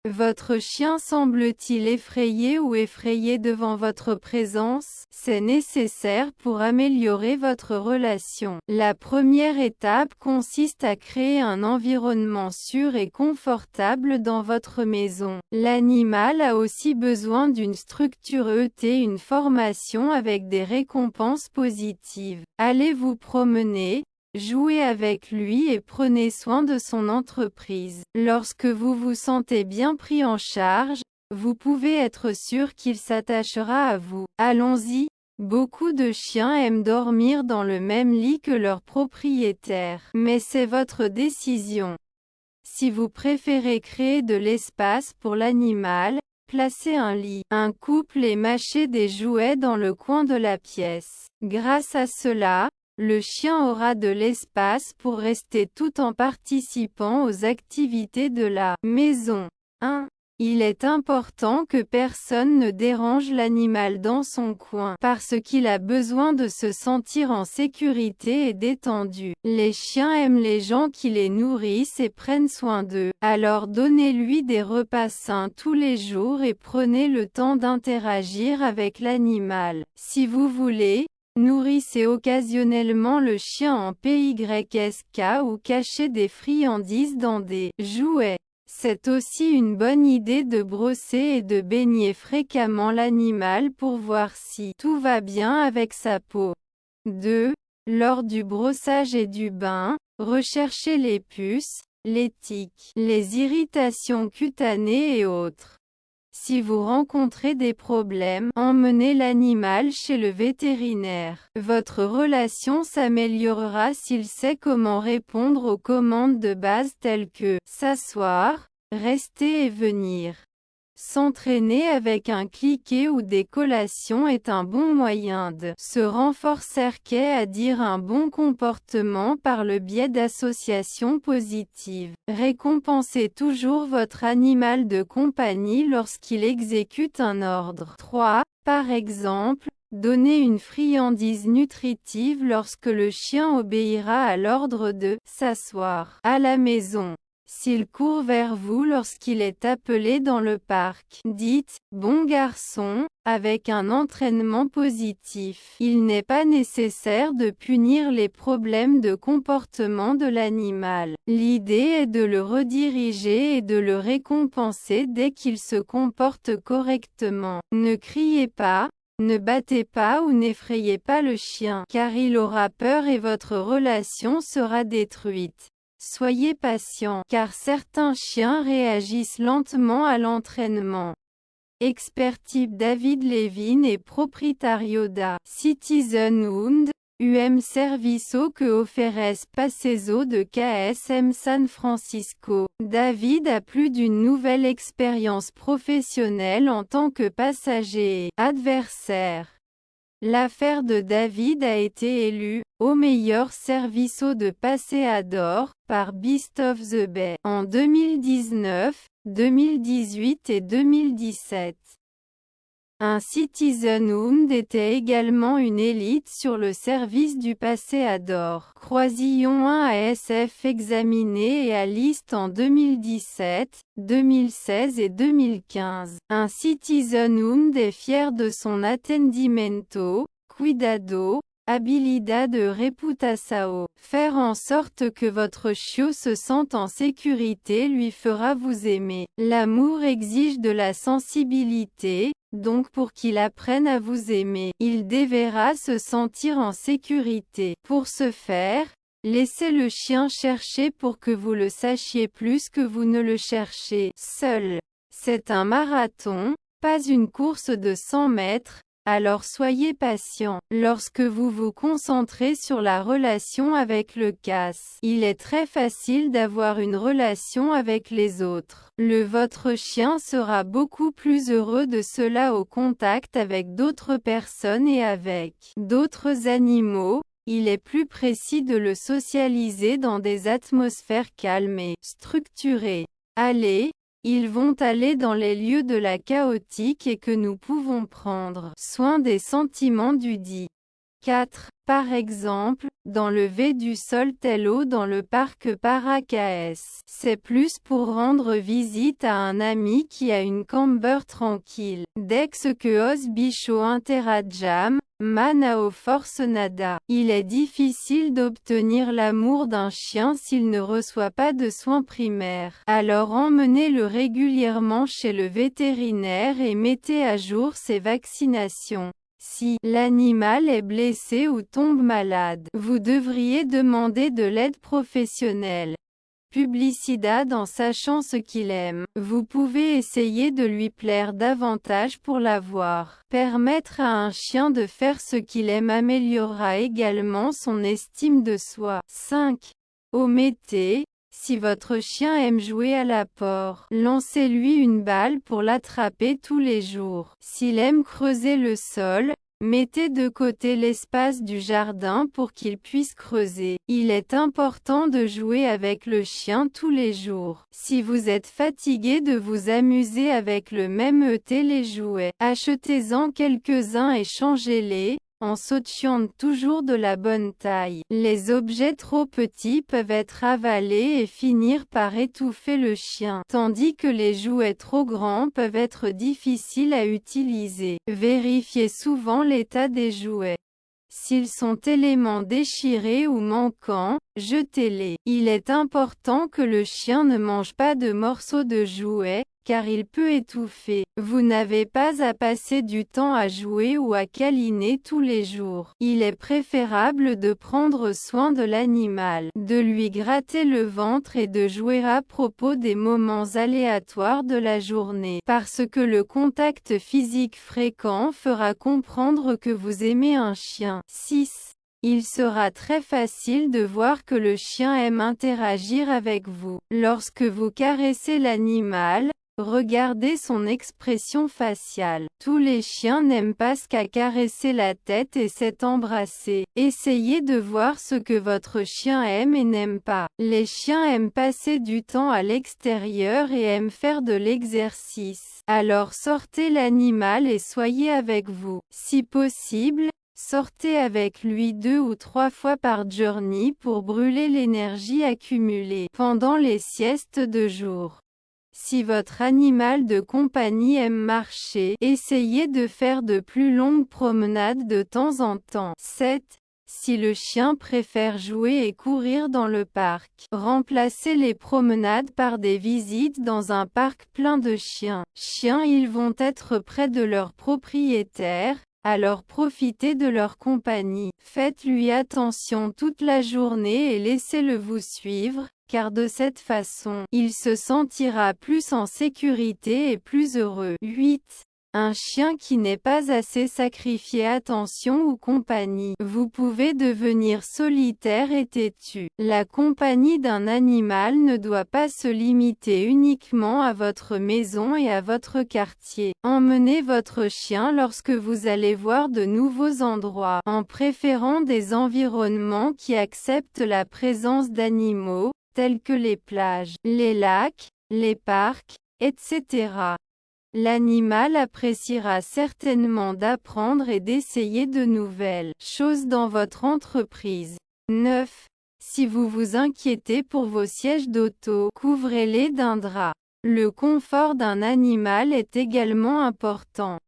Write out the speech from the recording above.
Votre chien semble-t-il effrayé ou effrayé devant votre présence? C'est nécessaire pour améliorer votre relation. La première étape consiste à créer un environnement sûr et confortable dans votre maison. L'animal a aussi besoin d'une structure et une formation avec des récompenses positives. Allez vous promener, jouez avec lui et prenez soin de son entreprise. Lorsque vous vous sentez bien pris en charge, vous pouvez être sûr qu'il s'attachera à vous. Allons-y. Beaucoup de chiens aiment dormir dans le même lit que leur propriétaire. Mais c'est votre décision. Si vous préférez créer de l'espace pour l'animal, placez un lit, un couple et mâchez des jouets dans le coin de la pièce. Grâce à cela, le chien aura de l'espace pour rester tout en participant aux activités de la maison. 1. Il est important que personne ne dérange l'animal dans son coin, parce qu'il a besoin de se sentir en sécurité et détendu. Les chiens aiment les gens qui les nourrissent et prennent soin d'eux. Alors donnez-lui des repas sains tous les jours et prenez le temps d'interagir avec l'animal. Si vous voulez, nourrissez occasionnellement le chien en PYSK ou cachez des friandises dans des jouets. C'est aussi une bonne idée de brosser et de baigner fréquemment l'animal pour voir si tout va bien avec sa peau. 2. Lors du brossage et du bain, recherchez les puces, les tiques, les irritations cutanées et autres. Si vous rencontrez des problèmes, emmenez l'animal chez le vétérinaire. Votre relation s'améliorera s'il sait comment répondre aux commandes de base telles que s'asseoir, rester et venir. S'entraîner avec un cliquet ou des collations est un bon moyen de se renforcer à dire un bon comportement par le biais d'associations positives. Récompensez toujours votre animal de compagnie lorsqu'il exécute un ordre. 3. Par exemple, donnez une friandise nutritive lorsque le chien obéira à l'ordre de s'asseoir à la maison. S'il court vers vous lorsqu'il est appelé dans le parc, dites « Bon garçon » avec un entraînement positif. Il n'est pas nécessaire de punir les problèmes de comportement de l'animal. L'idée est de le rediriger et de le récompenser dès qu'il se comporte correctement. Ne criez pas, ne battez pas ou n'effrayez pas le chien, car il aura peur et votre relation sera détruite. Soyez patient, car certains chiens réagissent lentement à l'entraînement. Expert-type David Levine et proprietario da Citizenhund, Serviço que oferece passeio de KSM San Francisco. David a plus d'une nouvelle expérience professionnelle en tant que passager et adversaire. L'affaire de David a été élue au meilleur serviço de passeador par Beast of the Bay en 2019, 2018 et 2017. Un Citizenhund était également une élite sur le service du passeador. Croisillon 1 ASF examiné et à liste en 2017, 2016 et 2015. Un Citizenhund est fier de son attendimento, cuidado, habilidad de reputação. Faire en sorte que votre chiot se sente en sécurité lui fera vous aimer. L'amour exige de la sensibilité, donc pour qu'il apprenne à vous aimer, il devra se sentir en sécurité. Pour ce faire, laissez le chien chercher pour que vous le sachiez plus que vous ne le cherchez seul. C'est un marathon, pas une course de 100 mètres. Alors soyez patient. Lorsque vous vous concentrez sur la relation avec le casse, il est très facile d'avoir une relation avec les autres. Votre chien sera beaucoup plus heureux de cela au contact avec d'autres personnes et avec d'autres animaux. Il est plus précis de le socialiser dans des atmosphères calmes et structurées. Allez, ils vont aller dans les lieux de la chaotique et que nous pouvons prendre soin des sentiments du dit 4. Par exemple, d'enlever du sol tel eau dans le parc Paracas. C'est plus pour rendre visite à un ami qui a une camber tranquille. Dex que os bicho interagam, manao force nada. Il est difficile d'obtenir l'amour d'un chien s'il ne reçoit pas de soins primaires. Alors emmenez-le régulièrement chez le vétérinaire et mettez à jour ses vaccinations. Si l'animal est blessé ou tombe malade, vous devriez demander de l'aide professionnelle. Publicidad en sachant ce qu'il aime. Vous pouvez essayer de lui plaire davantage pour l'avoir. Permettre à un chien de faire ce qu'il aime améliorera également son estime de soi. 5. Omettez. Si votre chien aime jouer à l'apport, lancez-lui une balle pour l'attraper tous les jours. S'il aime creuser le sol, mettez de côté l'espace du jardin pour qu'il puisse creuser. Il est important de jouer avec le chien tous les jours. Si vous êtes fatigué de vous amuser avec le même téléjouet, achetez-en quelques-uns et changez-les, en s'occupant toujours de la bonne taille. Les objets trop petits peuvent être avalés et finir par étouffer le chien, tandis que les jouets trop grands peuvent être difficiles à utiliser. Vérifiez souvent l'état des jouets. S'ils sont éléments déchirés ou manquants, jetez-les. Il est important que le chien ne mange pas de morceaux de jouets, car il peut étouffer. Vous n'avez pas à passer du temps à jouer ou à câliner tous les jours. Il est préférable de prendre soin de l'animal, de lui gratter le ventre et de jouer à propos des moments aléatoires de la journée, parce que le contact physique fréquent fera comprendre que vous aimez un chien. 6. Il sera très facile de voir que le chien aime interagir avec vous. Lorsque vous caressez l'animal, regardez son expression faciale. Tous les chiens n'aiment pas qu'à caresser la tête et s'être embrassés. Essayez de voir ce que votre chien aime et n'aime pas. Les chiens aiment passer du temps à l'extérieur et aiment faire de l'exercice. Alors sortez l'animal et soyez avec vous. Si possible, sortez avec lui 2 ou 3 fois par journée pour brûler l'énergie accumulée pendant les siestes de jour. Si votre animal de compagnie aime marcher, essayez de faire de plus longues promenades de temps en temps. 7. Si le chien préfère jouer et courir dans le parc, remplacez les promenades par des visites dans un parc plein de chiens. Ils vont être près de leur propriétaire, alors profitez de leur compagnie. Faites-lui attention toute la journée et laissez-le vous suivre, car de cette façon, il se sentira plus en sécurité et plus heureux. 8. Un chien qui n'est pas assez sacrifié attention ou compagnie. Vous pouvez devenir solitaire et têtu. La compagnie d'un animal ne doit pas se limiter uniquement à votre maison et à votre quartier. Emmenez votre chien lorsque vous allez voir de nouveaux endroits, en préférant des environnements qui acceptent la présence d'animaux, tels que les plages, les lacs, les parcs, etc. L'animal appréciera certainement d'apprendre et d'essayer de nouvelles choses dans votre entreprise. 9. Si vous vous inquiétez pour vos sièges d'auto, couvrez-les d'un drap. Le confort d'un animal est également important.